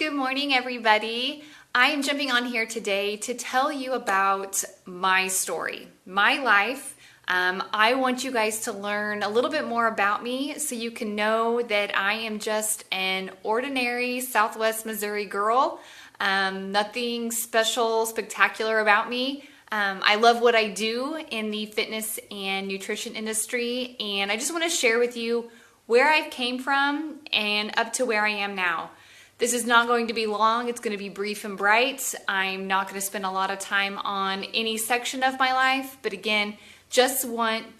Good morning, everybody. I am jumping on here today to tell you about my story, my life. I want you guys to learn a little bit more about me so you can know that I am just an ordinary Southwest Missouri girl. Nothing special, spectacular about me. I love what I do in the fitness and nutrition industry, and I just want to share with you where I came from and up to where I am now. This is not going to be long. It's going to be brief and bright. I'm not going to spend a lot of time on any section of my life, but again, just want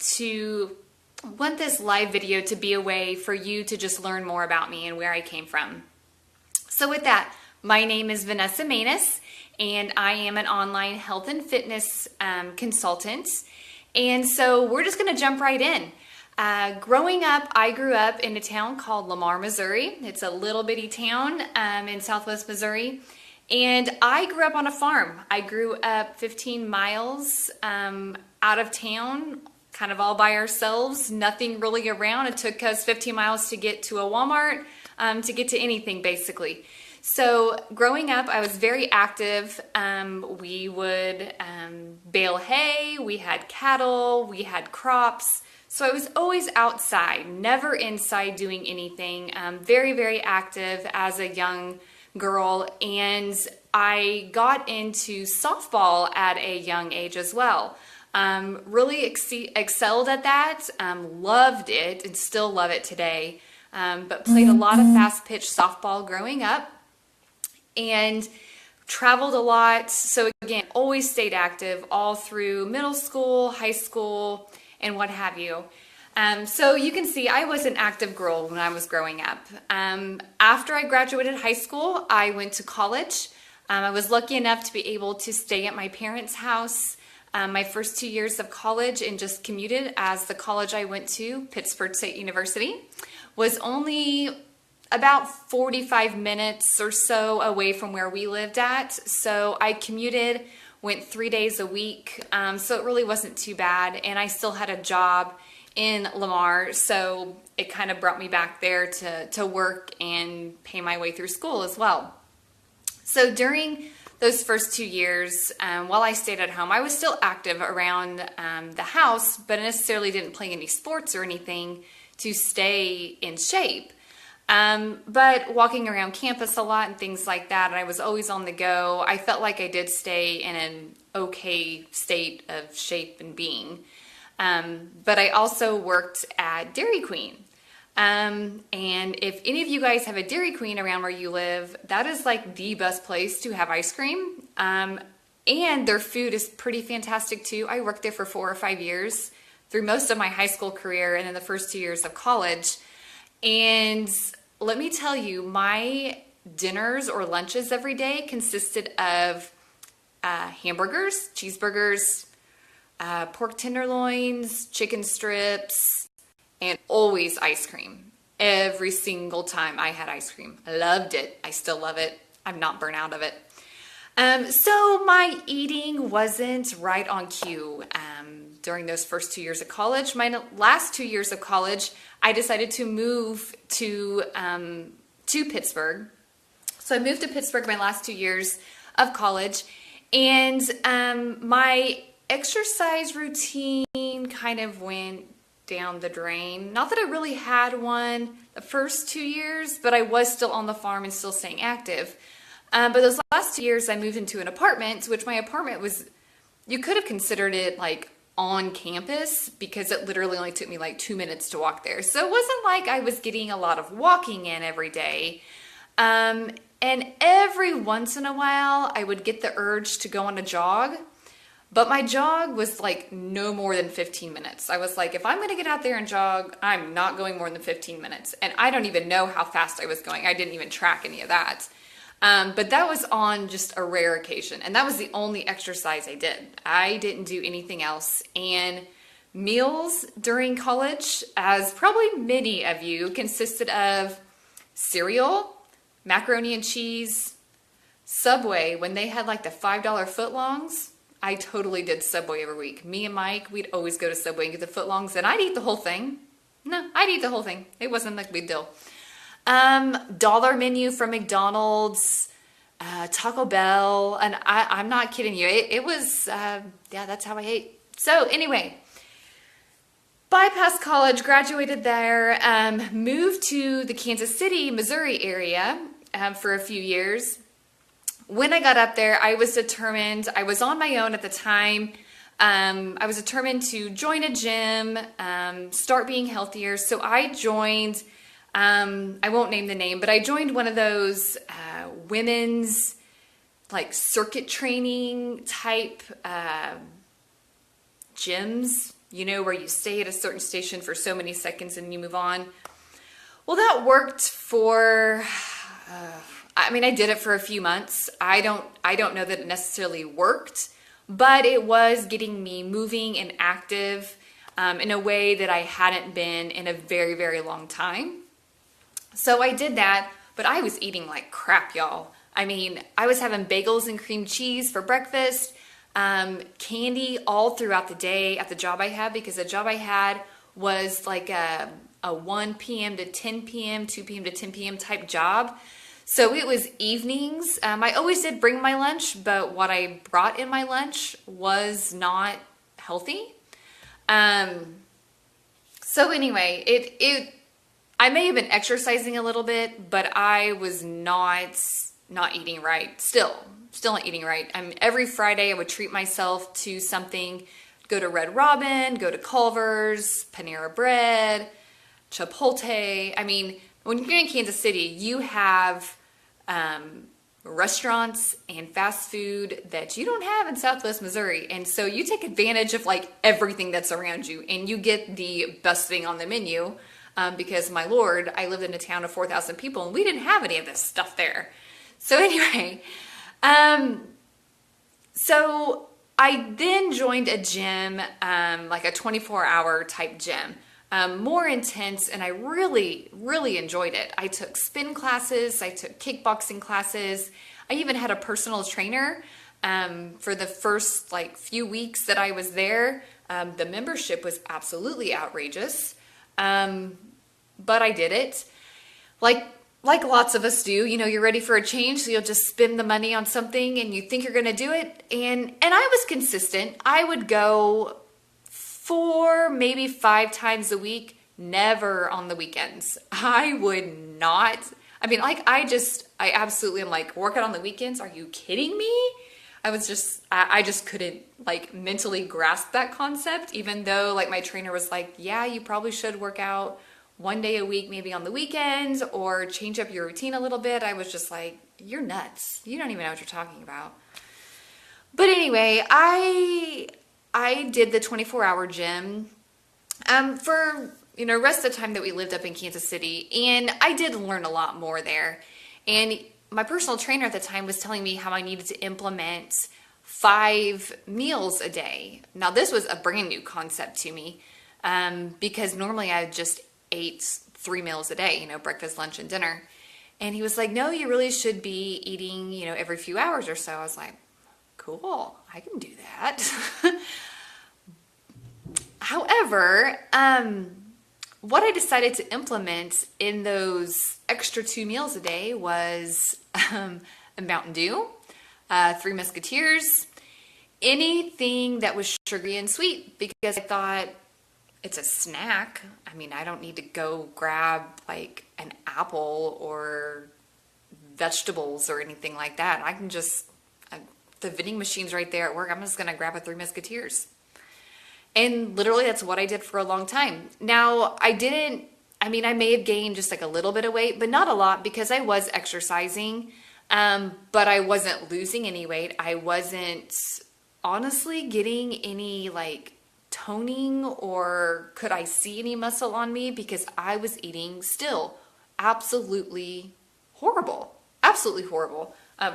this live video to be a way for you to just learn more about me and where I came from. So with that, my name is Vanessa Manus, and I am an online health and fitness consultant. And so we're just going to jump right in. Growing up, I grew up in a town called Lamar, Missouri. It's a little bitty town in Southwest Missouri. And I grew up on a farm. I grew up 15 miles out of town, kind of all by ourselves, nothing really around. It took us 15 miles to get to a Walmart, to get to anything basically. So growing up, I was very active. We would bale hay, we had cattle, we had crops. So I was always outside, never inside doing anything. Very, very active as a young girl. And I got into softball at a young age as well. Really excelled at that, loved it and still love it today. But played a lot of fast pitch softball growing up and traveled a lot. So again, always stayed active all through middle school, high school, and what have you. So you can see I was an active girl when I was growing up. After I graduated high school, I went to college. I was lucky enough to be able to stay at my parents' house my first 2 years of college and just commuted, as the college I went to, Pittsburg State University, was only about 45 minutes or so away from where we lived at. So I commuted, went 3 days a week, so it really wasn't too bad, and I still had a job in Lamar, so it kind of brought me back there to work and pay my way through school as well. So during those first 2 years, while I stayed at home, I was still active around the house, but I necessarily didn't play any sports or anything to stay in shape. But walking around campus a lot and things like that, and I was always on the go, I felt like I did stay in an okay state of shape and being. But I also worked at Dairy Queen. And if any of you guys have a Dairy Queen around where you live, that is like the best place to have ice cream. And their food is pretty fantastic too. I worked there for 4 or 5 years through most of my high school career and in the first 2 years of college. And let me tell you, my dinners or lunches every day consisted of hamburgers, cheeseburgers, pork tenderloins, chicken strips, and always ice cream. Every single time I had ice cream. I loved it. I still love it. I'm not burnt out of it. So my eating wasn't right on cue during those first 2 years of college. My last 2 years of college, I decided to move to Pittsburgh. So I moved to Pittsburgh my last 2 years of college, and my exercise routine kind of went down the drain. Not that I really had one the first 2 years, but I was still on the farm and still staying active. But those last 2 years, I moved into an apartment, which my apartment was, you could have considered it like on campus, because it literally only took me like 2 minutes to walk there. So it wasn't like I was getting a lot of walking in every day. And every once in a while, I would get the urge to go on a jog. But my jog was like no more than 15 minutes. I was like, if I'm going to get out there and jog, I'm not going more than 15 minutes. And I don't even know how fast I was going. I didn't even track any of that. But that was on just a rare occasion. And that was the only exercise I did. I didn't do anything else. And meals during college, as probably many of you, consisted of cereal, macaroni and cheese, Subway. When they had like the $5 footlongs, I totally did Subway every week. Me and Mike, we'd always go to Subway and get the footlongs, and I'd eat the whole thing. No, I'd eat the whole thing. It wasn't like a big deal. Dollar menu from McDonald's, Taco Bell, and I'm not kidding you. It was, yeah, that's how I ate. So anyway, bypassed college, graduated there, moved to the Kansas City, Missouri area for a few years. When I got up there, I was determined, I was on my own at the time. I was determined to join a gym, start being healthier. So I joined, I won't name the name, but I joined one of those women's like circuit training type gyms, you know, where you stay at a certain station for so many seconds and you move on. Well, that worked for, I mean, I did it for a few months. I don't know that it necessarily worked, but it was getting me moving and active in a way that I hadn't been in a very, very long time. So I did that, but I was eating like crap, y'all. I mean, I was having bagels and cream cheese for breakfast, candy all throughout the day at the job I had, because the job I had was like a 1 p.m. to 10 p.m., 2 p.m. to 10 p.m. type job. So it was evenings. I always did bring my lunch, but what I brought in my lunch was not healthy. So anyway, I may have been exercising a little bit, but I was not eating right. Still not eating right. Every Friday I would treat myself to something, go to Red Robin, go to Culver's, Panera Bread, Chipotle. I mean, when you're in Kansas City, you have restaurants and fast food that you don't have in Southwest Missouri. And so you take advantage of like everything that's around you and you get the best thing on the menu. Because my Lord, I lived in a town of 4,000 people and we didn't have any of this stuff there. So anyway, so I then joined a gym, like a 24-hour type gym, more intense, and I really, really enjoyed it. I took spin classes, I took kickboxing classes, I even had a personal trainer for the first like few weeks that I was there. The membership was absolutely outrageous. But I did it. Like lots of us do, you know, you're ready for a change, so you'll just spend the money on something and you think you're going to do it. And I was consistent. I would go 4, maybe 5 times a week, never on the weekends. I would not. I mean, like, I absolutely am like, working on the weekends? Are you kidding me? I just couldn't like mentally grasp that concept, even though like my trainer was like, yeah, you probably should work out 1 day a week, maybe on the weekends, or change up your routine a little bit. I was just like, you're nuts. You don't even know what you're talking about. But anyway, I did the 24-hour gym for, you know, rest of the time that we lived up in Kansas City. And I did learn a lot more there. And my personal trainer at the time was telling me how I needed to implement 5 meals a day. Now, this was a brand new concept to me because normally I just ate 3 meals a day, you know, breakfast, lunch, and dinner. And he was like, no, you really should be eating, you know, every few hours or so. I was like, cool, I can do that. However, what I decided to implement in those extra 2 meals a day was a Mountain Dew, 3 Musketeers, anything that was sugary and sweet, because I thought it's a snack. I mean, I don't need to go grab like an apple or vegetables or anything like that. I can just, the vending machine's right there at work. I'm just going to grab a 3 Musketeers. And literally that's what I did for a long time. Now, I may have gained just like a little bit of weight, but not a lot, because I was exercising, but I wasn't losing any weight. I wasn't honestly getting any like toning, or could I see any muscle on me, because I was eating still absolutely horrible.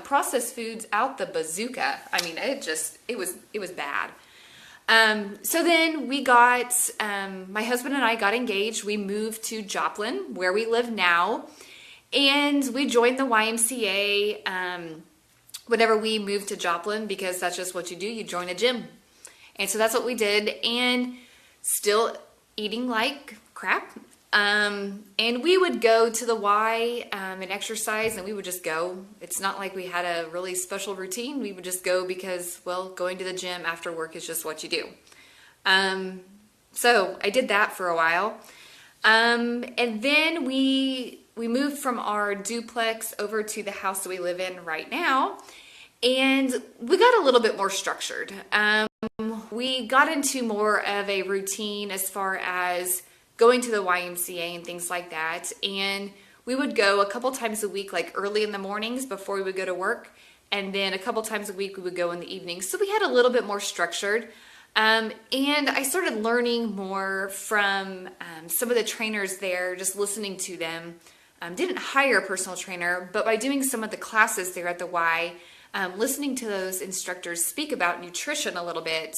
Processed foods out the bazooka. I mean, it was bad. So then we got, my husband and I got engaged. We moved to Joplin, where we live now, and we joined the YMCA whenever we moved to Joplin, because that's just what you do. You join a gym. And so that's what we did, and still eating like crap. And we would go to the Y and exercise, and we would just go. It's not like we had a really special routine. We would just go because, well, going to the gym after work is just what you do. So I did that for a while. And then we moved from our duplex over to the house that we live in right now, and we got a little bit more structured. We got into more of a routine as far as going to the YMCA and things like that. And we would go a couple times a week, like early in the mornings before we would go to work. And then a couple times a week we would go in the evenings. So we had a little bit more structured. And I started learning more from some of the trainers there, just listening to them. Didn't hire a personal trainer, but by doing some of the classes there at the Y, listening to those instructors speak about nutrition a little bit,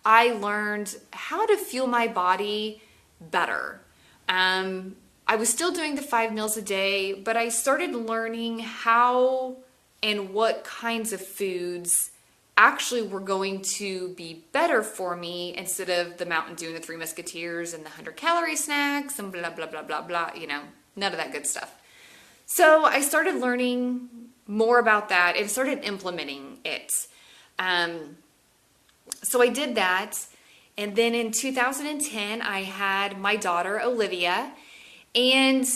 I learned how to fuel my body better. I was still doing the 5 meals a day, but I started learning how and what kinds of foods actually were going to be better for me instead of the Mountain Dew and the Three Musketeers and the 100-calorie snacks and blah, blah, blah, blah, blah, none of that good stuff. So I started learning more about that and started implementing it. So I did that. And then in 2010, I had my daughter, Olivia, and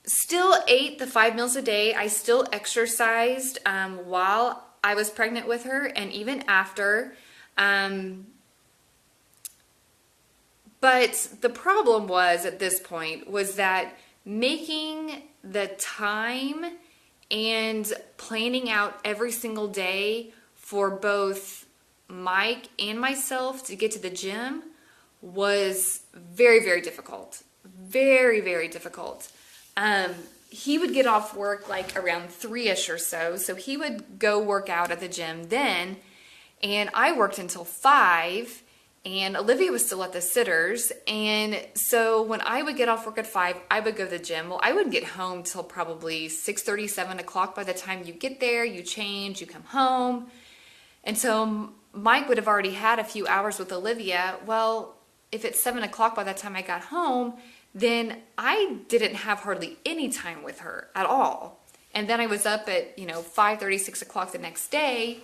still ate the 5 meals a day. I still exercised while I was pregnant with her and even after. But the problem was at this point was that making the time and planning out every single day for both Mike and myself to get to the gym was very, very difficult. Very, very difficult. He would get off work like around 3-ish or so. So he would go work out at the gym then. And I worked until 5. And Olivia was still at the sitters. And so when I would get off work at 5, I would go to the gym. Well, I wouldn't get home till probably 6:30, 7 o'clock. By the time you get there, you change, you come home. And so Mike would have already had a few hours with Olivia. Well, if it's 7 o'clock by the time I got home, then I didn't have hardly any time with her at all. And then I was up at, 5:30, 6 o'clock the next day,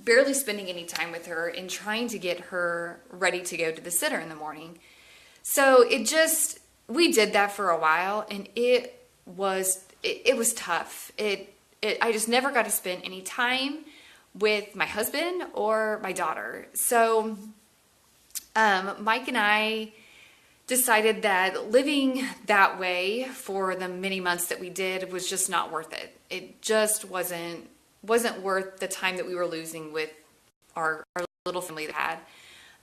barely spending any time with her and trying to get her ready to go to the sitter in the morning. So we did that for a while, and it was tough. I just never got to spend any time with my husband or my daughter. So Mike and I decided that living that way for the many months that we did was just not worth it. It just wasn't worth the time that we were losing with our little family that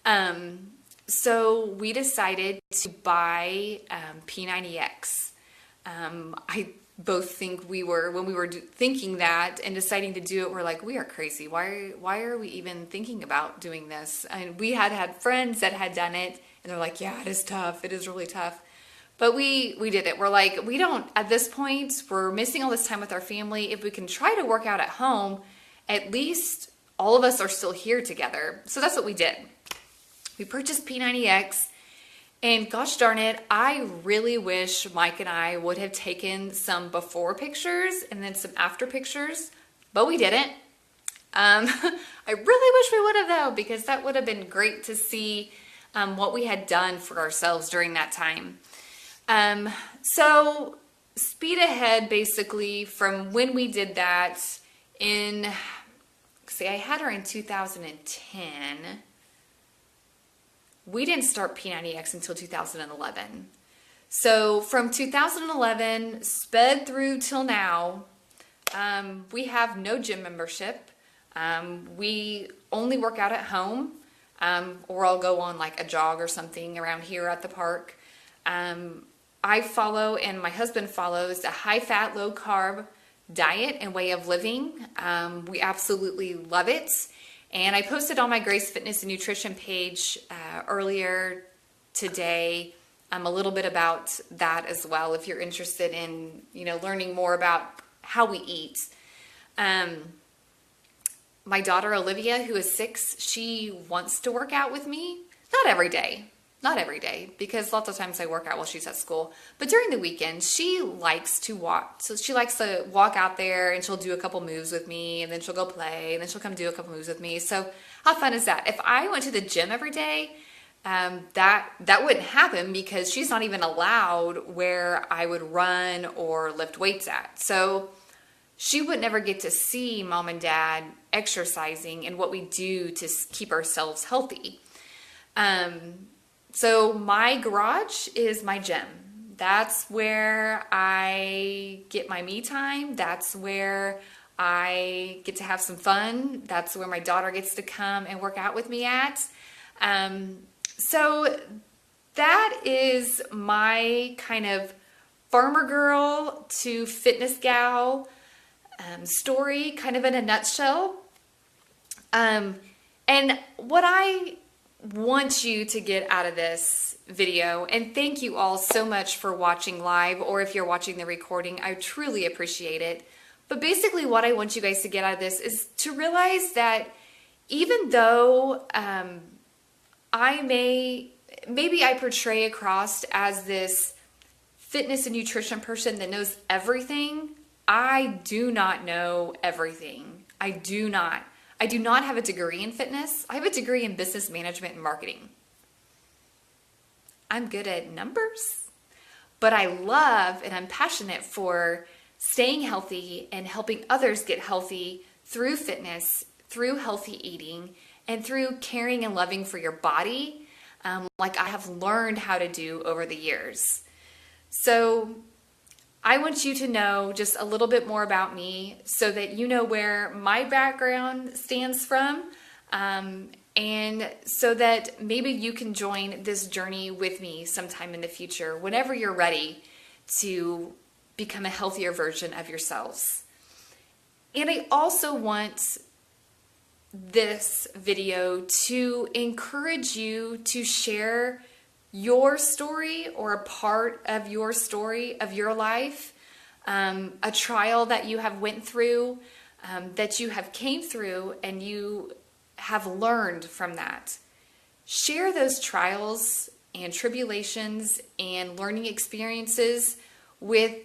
had. So we decided to buy P90X. I both think when we were thinking that and deciding to do it, we're like, we are crazy. Why are we even thinking about doing this? And we had friends that had done it, and they're like, yeah, it is tough. It is really tough. But we did it. We're like, at this point, we're missing all this time with our family. If we can try to work out at home, at least all of us are still here together. So that's what we did. We purchased P90X. And gosh darn it, I really wish Mike and I would have taken some before pictures and then some after pictures, but we didn't. I really wish we would have though, because that would have been great to see what we had done for ourselves during that time. So speed ahead basically from when we did that I had her in 2010. We didn't start P90X until 2011. So from 2011, sped through till now, we have no gym membership. We only work out at home, or I'll go on like a jog or something around here at the park. I follow, and my husband follows, a high-fat, low-carb diet and way of living. We absolutely love it. And I posted on my Grace Fitness and Nutrition page earlier today a little bit about that as well, if you're interested in learning more about how we eat. My daughter Olivia, who is 6, she wants to work out with me. Not every day, not every day, because lots of times I work out while she's at school. But during the weekend, she likes to walk. So she likes to walk out there and she'll do a couple moves with me, and then she'll go play, and then she'll come do a couple moves with me. So how fun is that? If I went to the gym every day, that wouldn't happen because she's not even allowed where I would run or lift weights at. So she would never get to see mom and dad exercising and what we do to keep ourselves healthy. So my garage is my gym. That's where I get my me time. That's where I get to have some fun. That's where my daughter gets to come and work out with me at. So that is my kind of farmer girl to fitness gal story, kind of in a nutshell. And what I want you to get out of this video, and thank you all so much for watching live, or if you're watching the recording, I truly appreciate it. But basically what I want you guys to get out of this is to realize that even though maybe I portray across as this fitness and nutrition person that knows everything, I do not know everything. I do not have a degree in fitness. I have a degree in business management and marketing. I'm good at numbers, but I love and I'm passionate for staying healthy and helping others get healthy through fitness, through healthy eating, and through caring and loving for your body, like I have learned how to do over the years. So I want you to know just a little bit more about me so that you know where my background stands from, and so that maybe you can join this journey with me sometime in the future, whenever you're ready to become a healthier version of yourselves. And I also want this video to encourage you to share your story or a part of your story of your life, a trial that you have went through, that you have came through and you have learned from that. Share those trials and tribulations and learning experiences with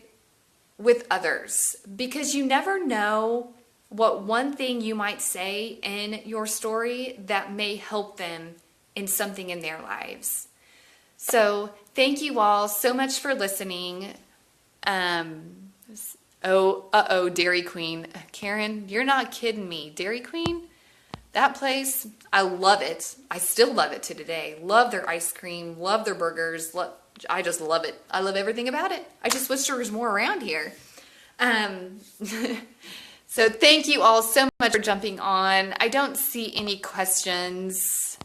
others, because you never know what one thing you might say in your story that may help them in something in their lives. So thank you all so much for listening. Dairy Queen. Karen, you're not kidding me. Dairy Queen? That place, I love it. I still love it to today. Love their ice cream, love their burgers. I just love it. I love everything about it. I just wish there was more around here. So thank you all so much for jumping on. I don't see any questions.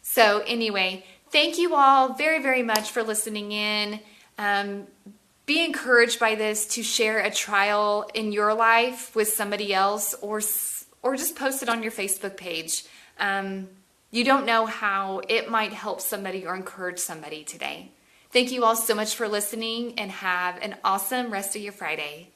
So anyway, thank you all very, very much for listening in. Be encouraged by this to share a trial in your life with somebody else, or just post it on your Facebook page. You don't know how it might help somebody or encourage somebody today. Thank you all so much for listening, and have an awesome rest of your Friday.